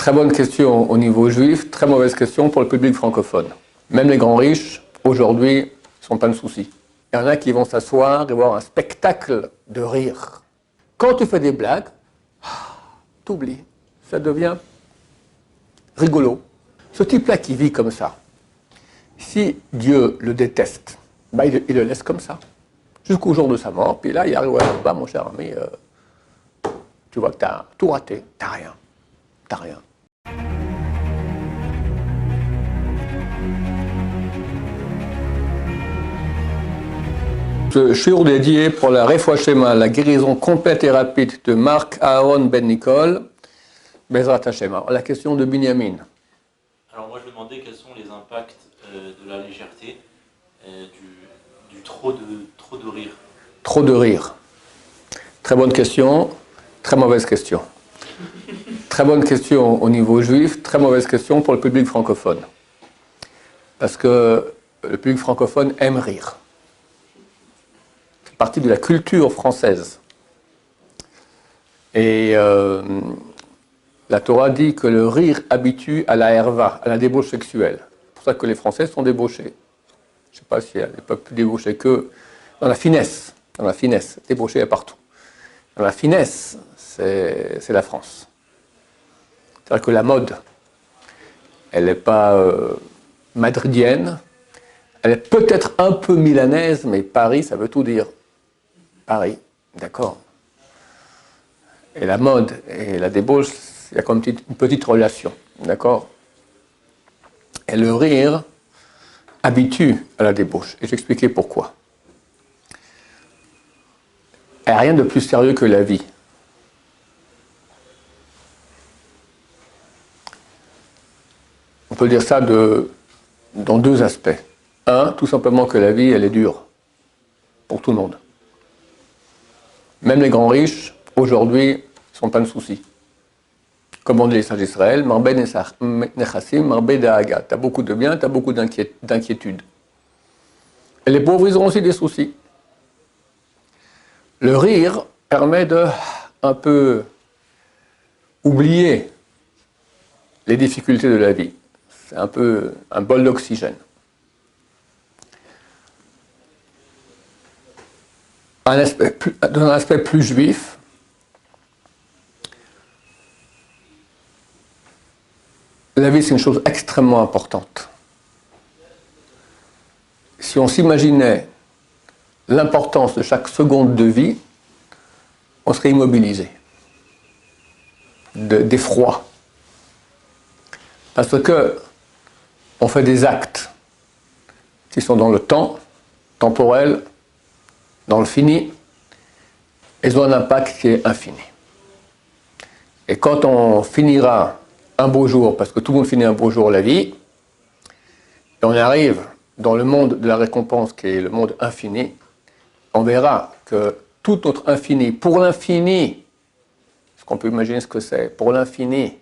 Très bonne question au niveau juif, très mauvaise question pour le public francophone. Même les grands riches, aujourd'hui, ne sont pas de soucis. Il y en a qui vont s'asseoir et voir un spectacle de rire. Quand tu fais des blagues, t'oublies, ça devient rigolo. Ce type-là qui vit comme ça, si Dieu le déteste, bah il le laisse comme ça, jusqu'au jour de sa mort, puis là il arrive, ouais, bah mon cher ami, tu vois que tu as tout raté, t'as rien, t'as rien. Ce shiur dédié pour la Refoua Shema, la guérison complète et rapide de Marc Aaron Ben Nicole, Bezrat Hashem. La question de Binyamin. Alors moi je me demandais quels sont les impacts de la légèreté, du trop de rire. Trop de rire. Très bonne question, très mauvaise question. Très bonne question au niveau juif, très mauvaise question pour le public francophone. Parce que le public francophone aime rire. C'est partie de la culture française. Et la Torah dit que le rire habitue à la herva, à la débauche sexuelle. C'est pour ça que les Français sont débauchés. Je ne sais pas s'il y a des peuples plus débauchés qu'eux. Dans la finesse, débauchés il y a partout. Dans la finesse, c'est la France. C'est-à-dire que la mode, elle n'est pas madridienne, elle est peut-être un peu milanaise, mais Paris, ça veut tout dire. Paris, d'accord. Et la mode et la débauche, il y a comme une petite relation, d'accord. Et le rire habitue à la débauche. Et j'expliquais pourquoi. Il n'y a rien de plus sérieux que la vie. On peut dire ça dans deux aspects. Un, tout simplement que la vie, elle est dure. Pour tout le monde. Même les grands riches, aujourd'hui, ne sont pas de soucis. Comme on dit les sages d'Israël, Marbe Nechassim, Marbe Daaga. Tu as beaucoup de biens, tu as beaucoup d'inquiétudes. Et les pauvres, ils auront aussi des soucis. Le rire permet de un peu oublier les difficultés de la vie. C'est un peu un bol d'oxygène. Dans un aspect plus juif, la vie c'est une chose extrêmement importante. Si on s'imaginait l'importance de chaque seconde de vie, on serait immobilisé, d'effroi. Parce que on fait des actes qui sont dans le temps, temporel, dans le fini, ils ont un impact qui est infini. Et quand on finira un beau jour, parce que tout le monde finit un beau jour la vie, et on arrive dans le monde de la récompense qui est le monde infini, on verra que tout notre infini, pour l'infini, ce qu'on peut imaginer ce que c'est, pour l'infini,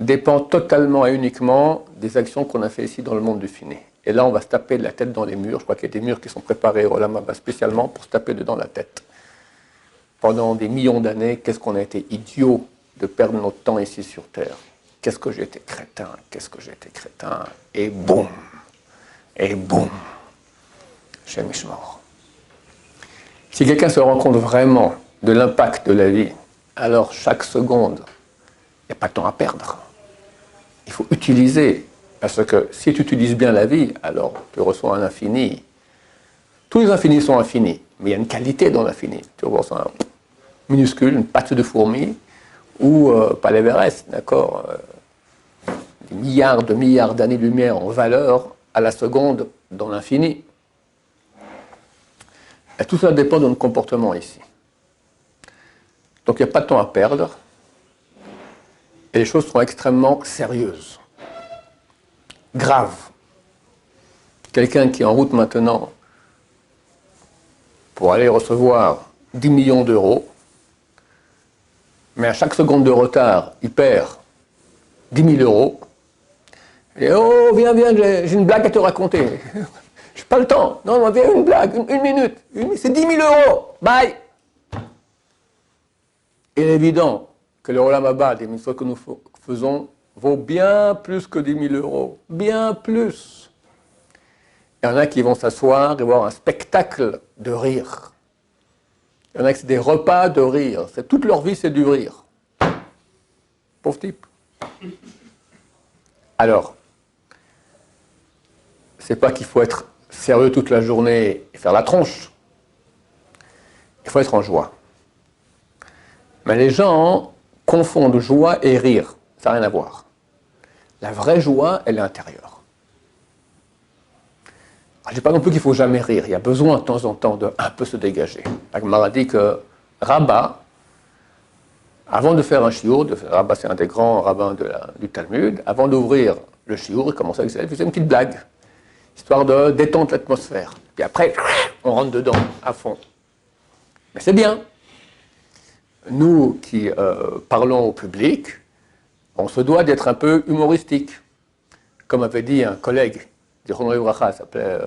dépend totalement et uniquement des actions qu'on a fait ici dans le monde du fini. Et là, on va se taper de la tête dans les murs. Je crois qu'il y a des murs qui sont préparés au Olam Haba spécialement pour se taper dedans la tête. Pendant des millions d'années, qu'est-ce qu'on a été idiots de perdre notre temps ici sur Terre. Qu'est-ce que j'ai été crétin, qu'est-ce que j'ai été crétin. Et boum, chez Mishmor. Si quelqu'un se rend compte vraiment de l'impact de la vie, alors chaque seconde, il n'y a pas de temps à perdre. Il faut utiliser. Parce que si tu utilises bien la vie, alors tu reçois un infini. Tous les infinis sont infinis, mais il y a une qualité dans l'infini. Tu reçois un minuscule, une patte de fourmi, ou pas l'Everest, d'accord, des milliards d'années-lumière en valeur à la seconde dans l'infini. Et tout ça dépend de notre comportement ici. Donc il n'y a pas de temps à perdre, et les choses sont extrêmement sérieuses. Grave. Quelqu'un qui est en route maintenant pour aller recevoir 10 millions d'euros, mais à chaque seconde de retard, il perd 10 000 euros. Et oh, viens, j'ai une blague à te raconter. J'ai pas le temps. Non, viens, une blague, une minute. C'est 10 000 euros. Bye. Il est évident que le Olam Haba, des mitzvot que nous vaut bien plus que 10 000 euros. Bien plus. Il y en a qui vont s'asseoir et voir un spectacle de rire. Il y en a qui c'est des repas de rire. Toute leur vie, c'est du rire. Pauvre type. Alors, c'est pas qu'il faut être sérieux toute la journée et faire la tronche. Il faut être en joie. Mais les gens confondent joie et rire. Ça n'a rien à voir. La vraie joie, elle est intérieure. Je ne dis pas non plus qu'il ne faut jamais rire. Il y a besoin de temps en temps de un peu se dégager. La Gemara dit que Rabba, avant de faire un shiur, Rabba c'est un des grands rabbins du Talmud, avant d'ouvrir le shiur, il commençait avec ça, il faisait une petite blague, histoire de détendre l'atmosphère. Puis après, on rentre dedans, à fond. Mais c'est bien. Nous qui parlons au public, on se doit d'être un peu humoristique. Comme avait dit un collègue, il s'appelait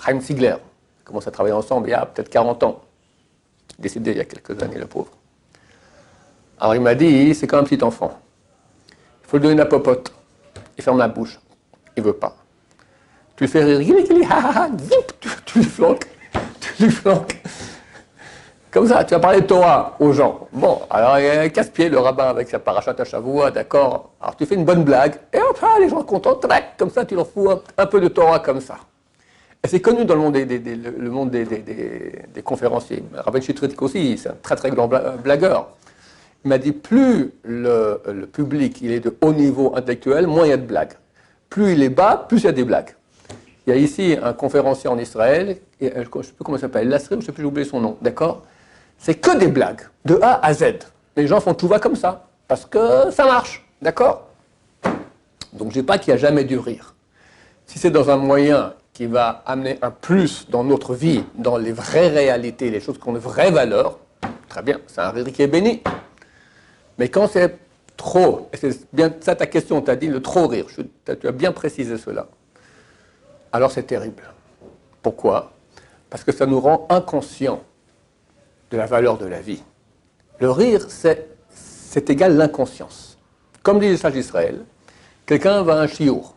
Chaim Ziegler. On commence à travailler ensemble il y a peut-être 40 ans. Décédé il y a quelques années, le pauvre. Alors il m'a dit, c'est comme un petit enfant. Il faut lui donner une popote. Il ferme la bouche. Il ne veut pas. Tu le fais rire, tu lui flanques. Comme ça, tu vas parler de Torah aux gens. Bon, alors il y a un casse-pied, le rabbin avec sa parachat à Shavua, d'accord. Alors tu fais une bonne blague, et hop, les gens sont contents, comme ça tu leur fous un peu de Torah comme ça. Et c'est connu dans le monde des conférenciers. Rabbi Chitrik aussi, c'est un très très grand blagueur. Il m'a dit, plus le public il est de haut niveau intellectuel, moins il y a de blagues. Plus il est bas, plus il y a des blagues. Il y a ici un conférencier en Israël, et, je ne sais plus comment il s'appelle, Lasri, je ne sais plus, j'ai oublié son nom, d'accord. C'est que des blagues, de A à Z. Les gens font tout va comme ça, parce que ça marche, d'accord. Donc je ne dis pas qu'il n'y a jamais du rire. Si c'est dans un moyen qui va amener un plus dans notre vie, dans les vraies réalités, les choses qui ont de vraies valeurs, très bien, c'est un rire qui est béni. Mais quand c'est trop, et c'est bien ça ta question, tu as dit le trop rire, tu as bien précisé cela, alors c'est terrible. Pourquoi? Parce que ça nous rend inconscients de la valeur de la vie. Le rire, c'est égal à l'inconscience. Comme dit le sage d'Israël, quelqu'un va à un chiour.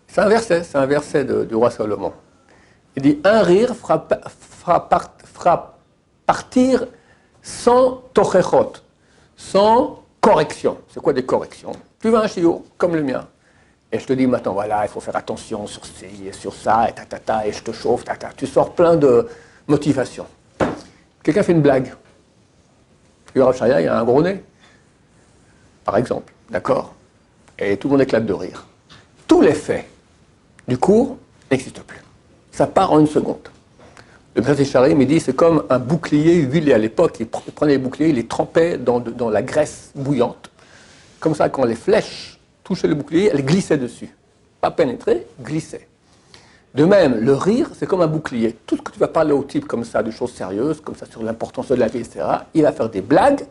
C'est un verset du roi Salomon. Il dit, un rire fera partir sans tochechot, sans correction. C'est quoi des corrections? Tu vas à un chiour, comme le mien. Et je te dis maintenant, voilà, il faut faire attention sur ci et sur ça, et je te chauffe, Tu sors plein de motivation. Quelqu'un fait une blague. Le Rav Shaya, il a un gros nez. Par exemple, d'accord? Et tout le monde éclate de rire. Tous les faits du cours n'existent plus. Ça part en une seconde. Le Bressi Charim, il dit, c'est comme un bouclier huilé. À l'époque, il prenait les boucliers, il les trempait dans la graisse bouillante. Comme ça, quand les flèches touchaient le bouclier, elles glissaient dessus. Pas pénétrer, glissaient. De même, le rire, c'est comme un bouclier. Tout ce que tu vas parler au type comme ça, de choses sérieuses, comme ça sur l'importance de la vie, etc., il va faire des blagues,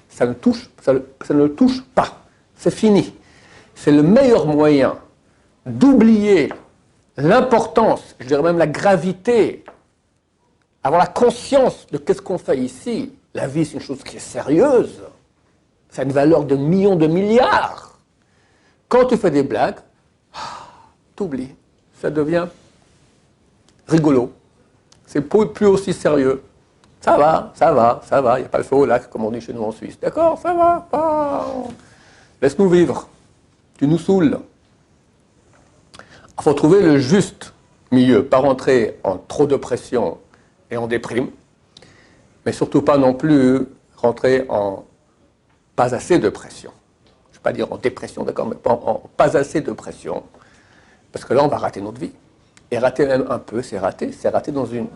ça ne le touche pas. C'est fini. C'est le meilleur moyen d'oublier l'importance, je dirais même la gravité, avoir la conscience de qu'est-ce qu'on fait ici. La vie, c'est une chose qui est sérieuse. Ça a une valeur de millions de milliards. Quand tu fais des blagues, t'oublies. Ça devient rigolo. C'est plus aussi sérieux. Ça va, il n'y a pas le feu au lac, comme on dit chez nous en Suisse. D'accord, ça va, laisse-nous vivre. Tu nous saoules. Il faut trouver le juste milieu, pas rentrer en trop de pression et en déprime, mais surtout pas non plus rentrer en pas assez de pression. Je ne vais pas dire en dépression, d'accord, mais pas assez de pression, parce que là, on va rater notre vie. Et rater même un peu, c'est rater dans une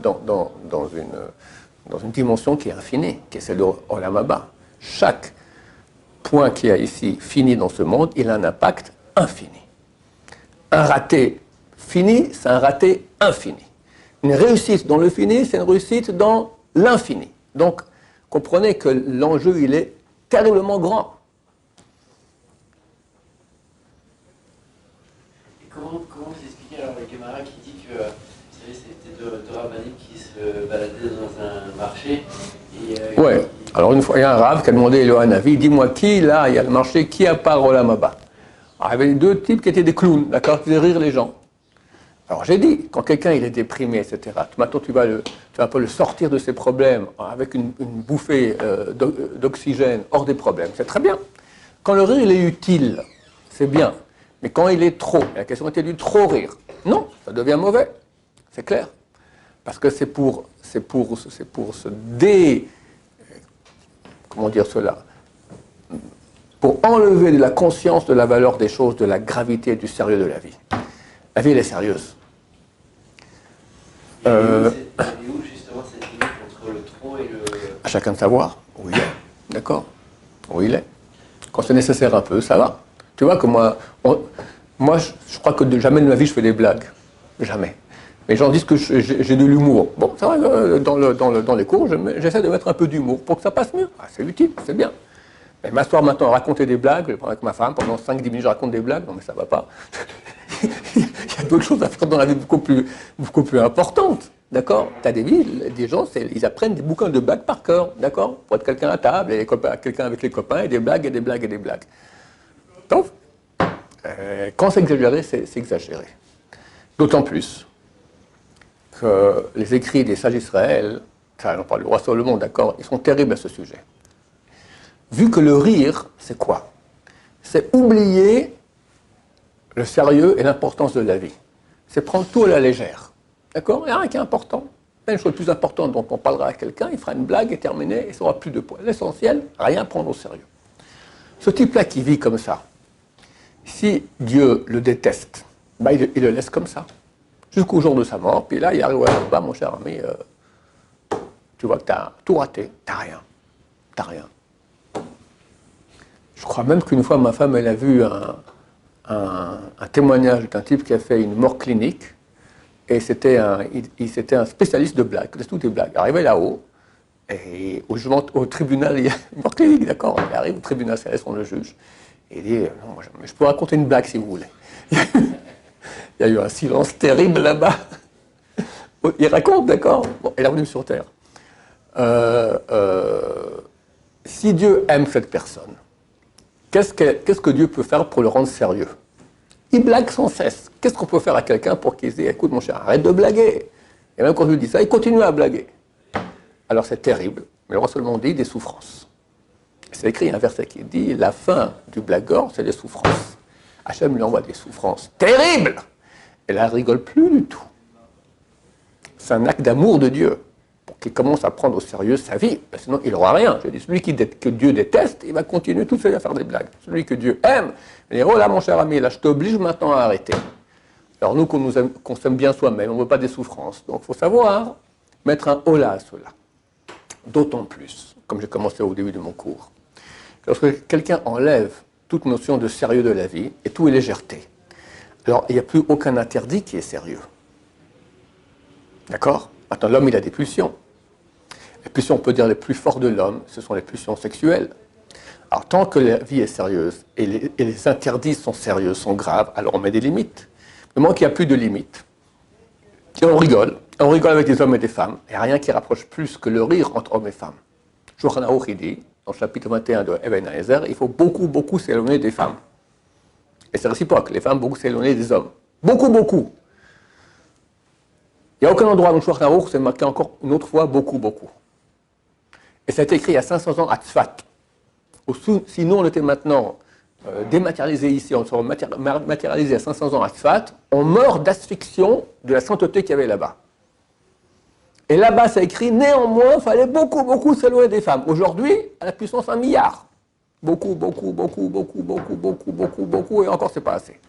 dimension qui est infinie, qui est celle de Olam Haba. Chaque point qu'il y a ici, fini dans ce monde, il a un impact infini. Un raté fini, c'est un raté infini. Une réussite dans le fini, c'est une réussite dans l'infini. Donc, comprenez que l'enjeu, il est terriblement grand. Et comment vous expliquez alors le Gemara qui dit que, vous savez, c'était deux rabbiniques qui se baladaient dans un marché et ouais. Alors une fois, il y a un rave qui a demandé à un avis, dis-moi qui, là, il y a le marché, qui a part Olam Haba? Alors il y avait deux types qui étaient des clowns, d'accord, qui faisaient rire les gens. Alors j'ai dit, quand quelqu'un il est déprimé, etc., maintenant tu vas un peu le sortir de ses problèmes avec une bouffée d'oxygène hors des problèmes, c'est très bien. Quand le rire il est utile, c'est bien. Mais quand il est trop, la question était du trop rire. Non, ça devient mauvais, c'est clair. Parce que c'est pour se comment dire cela? Pour enlever de la conscience de la valeur des choses, de la gravité et du sérieux de la vie. La vie, elle est sérieuse. Et où justement cette limite entre le trop et le... À chacun de savoir où il est, d'accord? Où il est. Quand c'est nécessaire un peu, ça va. Tu vois que moi, je crois que jamais de ma vie je fais des blagues. Jamais. Mais les gens disent que j'ai de l'humour. Bon, ça va, dans les cours, j'essaie de mettre un peu d'humour pour que ça passe mieux. Ah, c'est utile, c'est bien. Mais m'asseoir maintenant à raconter des blagues, je prends avec ma femme, pendant 5-10 minutes je raconte des blagues, non mais ça va pas. Il y a d'autres choses à faire dans la vie beaucoup plus importantes. D'accord? Tu as des gens, ils apprennent des bouquins de blagues par cœur, d'accord? Pour être quelqu'un à table, et quelqu'un avec les copains, et des blagues, et des blagues, et des blagues. Donc, quand c'est exagéré, c'est exagéré. D'autant plus que les écrits des sages d'Israël, ça, on parle du roi Salomon, d'accord, ils sont terribles à ce sujet. Vu que le rire, c'est quoi? C'est oublier le sérieux et l'importance de la vie. C'est prendre tout à la légère. D'accord? Il n'y a rien qui est important. Une chose plus importante dont on parlera à quelqu'un, il fera une blague et terminé, et ça n'aura plus de poids. L'essentiel, rien prendre au sérieux. Ce type-là qui vit comme ça, si Dieu le déteste, ben il le laisse comme ça, jusqu'au jour de sa mort, puis là, il arrive, ouais, bah, mon cher ami, tu vois que tu as tout raté, tu n'as rien. Tu n'as rien. Je crois même qu'une fois, ma femme, elle a vu un témoignage d'un type qui a fait une mort clinique, et c'était un spécialiste de blagues, de toutes les blagues. Arrivé là-haut, et au tribunal, il y a une mort clinique, d'accord? Il arrive au tribunal, c'est on le juge. Et il dit, non, mais je peux raconter une blague si vous voulez. Il y a eu un silence terrible là-bas. Il raconte, d'accord? Bon, il est revenu sur Terre. Si Dieu aime cette personne, qu'est-ce que Dieu peut faire pour le rendre sérieux? Il blague sans cesse. Qu'est-ce qu'on peut faire à quelqu'un pour qu'il dise, écoute mon cher, arrête de blaguer? Et même quand je lui dis ça, il continue à blaguer. Alors c'est terrible, mais le roi Salomon dit des souffrances. C'est écrit un verset qui dit, la fin du blagueur, c'est les souffrances. Hachem lui envoie des souffrances terribles. Et là, elle ne rigole plus du tout. C'est un acte d'amour de Dieu, pour qu'il commence à prendre au sérieux sa vie. Sinon, il n'aura rien. Je dis, celui que Dieu déteste, il va continuer tout seul à faire des blagues. Celui que Dieu aime, il dit, oh là, mon cher ami, là, je t'oblige maintenant à arrêter. Alors nous, qu'on s'aime bien soi-même, on ne veut pas des souffrances. Donc, il faut savoir mettre un holà à cela. D'autant plus, comme j'ai commencé au début de mon cours, lorsque quelqu'un enlève toute notion de sérieux de la vie, et tout est légèreté, alors il n'y a plus aucun interdit qui est sérieux. D'accord? Maintenant, l'homme, il a des pulsions. Les pulsions, on peut dire, les plus fortes de l'homme, ce sont les pulsions sexuelles. Alors, tant que la vie est sérieuse, et les interdits sont sérieux, sont graves, alors on met des limites. Le moment qu'il n'y a plus de limites, et on rigole avec des hommes et des femmes, il n'y a rien qui rapproche plus que le rire entre hommes et femmes. Shulchan Aruch, il dit, dans le chapitre 21 de Even Haezer, il faut beaucoup s'éloigner des femmes. Et c'est réciproque, les femmes beaucoup s'éloigner des hommes. Beaucoup. Il n'y a aucun endroit dans le Shulchan Aruch, c'est marqué encore une autre fois, beaucoup. Et ça a été écrit il y a 500 ans à Tzfat. Sinon, on était maintenant dématérialisé ici, on serait matérialisé à 500 ans à Tzfat, on meurt d'asphyxion de la sainteté qu'il y avait là-bas. Et là-bas, ça écrit, néanmoins, il fallait beaucoup s'éloigner des femmes. Aujourd'hui, à la puissance 1 milliard. Beaucoup, et encore, c'est pas assez.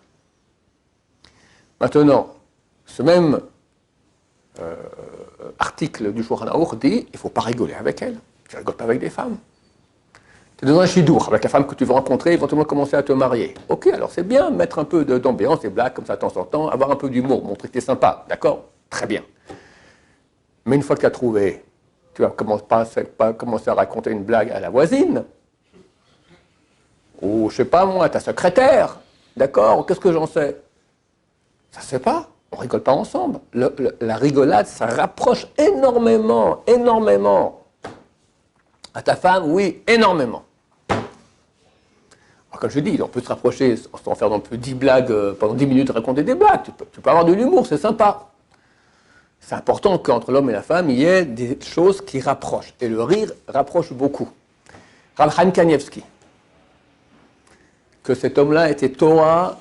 Maintenant, ce même article du Shulchan Aruch dit, il ne faut pas rigoler avec elles. Tu ne rigoles pas avec des femmes. Tu es dans un chidour avec la femme que tu veux rencontrer, éventuellement commencer à te marier. Ok, alors c'est bien, mettre un peu d'ambiance, des blagues comme ça de temps en temps, avoir un peu d'humour, montrer que tu es sympa, d'accord? Très bien. Mais une fois que tu as trouvé, tu vas pas commencer à raconter une blague à la voisine. Ou, je sais pas moi, ta secrétaire. D'accord? Qu'est-ce que j'en sais? Ça se fait pas. On rigole pas ensemble. La rigolade, ça rapproche énormément. À ta femme, oui, énormément. Alors, comme je dis, on peut se rapprocher sans faire non plus 10 blagues pendant 10 minutes, raconter des blagues. Tu peux avoir de l'humour, c'est sympa. C'est important qu'entre l'homme et la femme, il y ait des choses qui rapprochent. Et le rire rapproche beaucoup. Rav Chaim Kanievski, que cet homme-là était Torah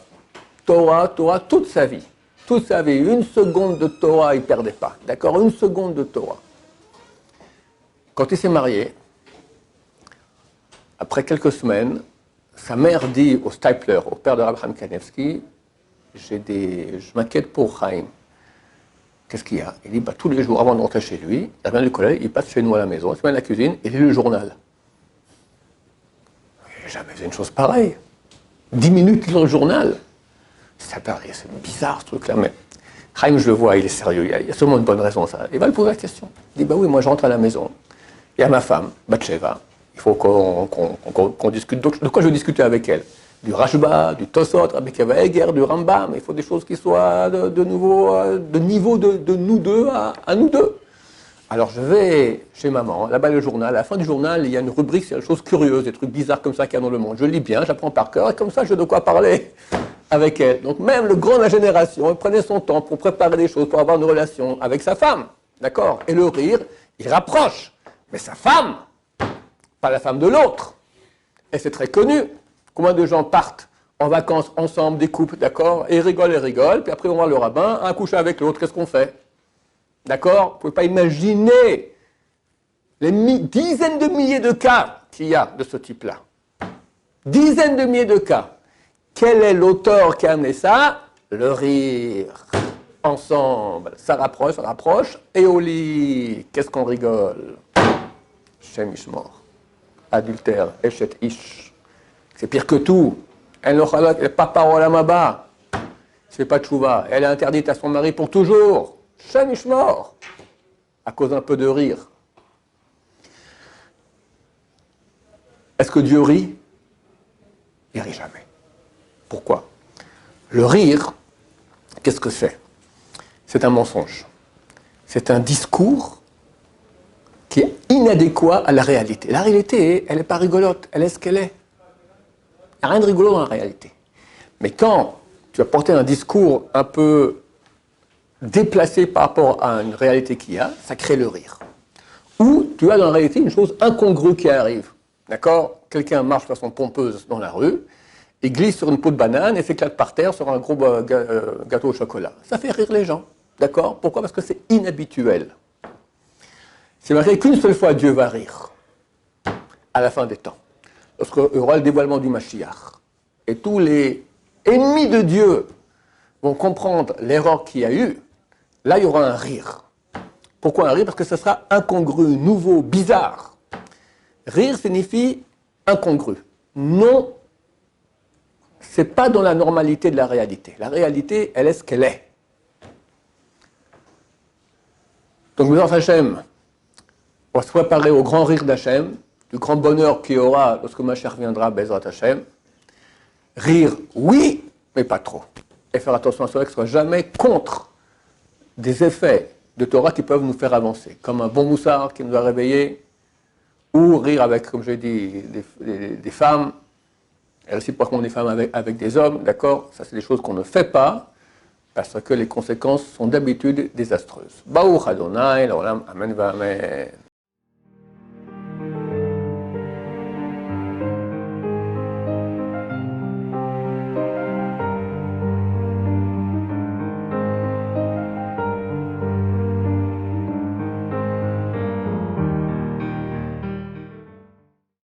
toute sa vie. Toute sa vie. Une seconde de Torah, il ne perdait pas. D'accord? Une seconde de Torah. Quand il s'est marié, après quelques semaines, sa mère dit au Stipler, au père de Rav Chaim Kanievski, je m'inquiète pour Chaim. Qu'est-ce qu'il y a? Il dit, tous les jours, avant de rentrer chez lui, il revient du collège, il passe chez nous à la maison, il se met à la cuisine, et il lit le journal. Il n'a jamais fait une chose pareille. 10 minutes dans le journal. C'est bizarre ce truc-là, mais Chaim, je le vois, il est sérieux, il y a sûrement une bonne raison à ça. Il va lui poser la question. Il dit, oui, moi je rentre à la maison, il y a ma femme, Batsheva, il faut qu'on discute. De quoi je veux discuter avec elle? Du Rashba, du Tosot, Rabbi Akiva Eiger, du Rambam. Il faut des choses qui soient de niveau de nous deux à nous deux. Alors je vais chez maman, là-bas le journal, à la fin du journal, il y a une rubrique, c'est des choses curieuses, des trucs bizarres comme ça qu'il y a dans le monde. Je lis bien, j'apprends par cœur, et comme ça j'ai de quoi parler avec elle. Donc même le grand de la génération, il prenait son temps pour préparer des choses, pour avoir une relation avec sa femme. D'accord? Et le rire, il rapproche. Mais sa femme, pas la femme de l'autre. Et c'est très connu. Combien de gens partent en vacances ensemble, des couples, d'accord, et rigolent, puis après on va voir le rabbin, un couche avec l'autre, qu'est-ce qu'on fait? D'accord? Vous ne pouvez pas imaginer les dizaines de milliers de cas qu'il y a de ce type-là. Dizaines de milliers de cas. Quel est l'auteur qui a amené ça? Le rire. Ensemble. Ça rapproche. Et au lit, qu'est-ce qu'on rigole? Shem Ishmor. Adultère. Eshet Ish. C'est pire que tout. Elle n'est pas parole à Maba. Elle ne fait pas de tchouva. Elle est interdite à son mari pour toujours. Shem Ishmor. À cause d'un peu de rire. Est-ce que Dieu rit? Il rit jamais. Pourquoi? Le rire, qu'est-ce que c'est? C'est un mensonge. C'est un discours qui est inadéquat à la réalité. La réalité, elle n'est pas rigolote, elle est ce qu'elle est. Il n'y a rien de rigolo dans la réalité. Mais quand tu as porté un discours un peu déplacé par rapport à une réalité qu'il y a, ça crée le rire. Ou tu as dans la réalité une chose incongrue qui arrive. D'accord? Quelqu'un marche de façon pompeuse dans la rue, il glisse sur une peau de banane et s'éclate par terre sur un gros gâteau au chocolat. Ça fait rire les gens. D'accord? Pourquoi? Parce que c'est inhabituel. C'est marqué qu'une seule fois Dieu va rire, à la fin des temps, lorsqu'il y aura le dévoilement du Mashiach. Et tous les ennemis de Dieu vont comprendre l'erreur qu'il y a eu, là il y aura un rire. Pourquoi un rire? Parce que ce sera incongru, nouveau, bizarre. Rire signifie incongru. Non, c'est pas dans la normalité de la réalité. La réalité, elle est ce qu'elle est. Donc, nous, Hachem, on va se préparer au grand rire d'Hachem, du grand bonheur qu'il y aura lorsque Mashiach viendra, Bezrat Hachem. Rire, oui, mais pas trop. Et faire attention à cela, que ce soit jamais contre des effets de Torah qui peuvent nous faire avancer, comme un bon moussard qui nous a réveillés, ou rire avec, comme j'ai dit, des femmes, et réciproquement des femmes avec des hommes, d'accord? Ça, c'est des choses qu'on ne fait pas, parce que les conséquences sont d'habitude désastreuses. Baruch Adonai, l'olam, amen, amen.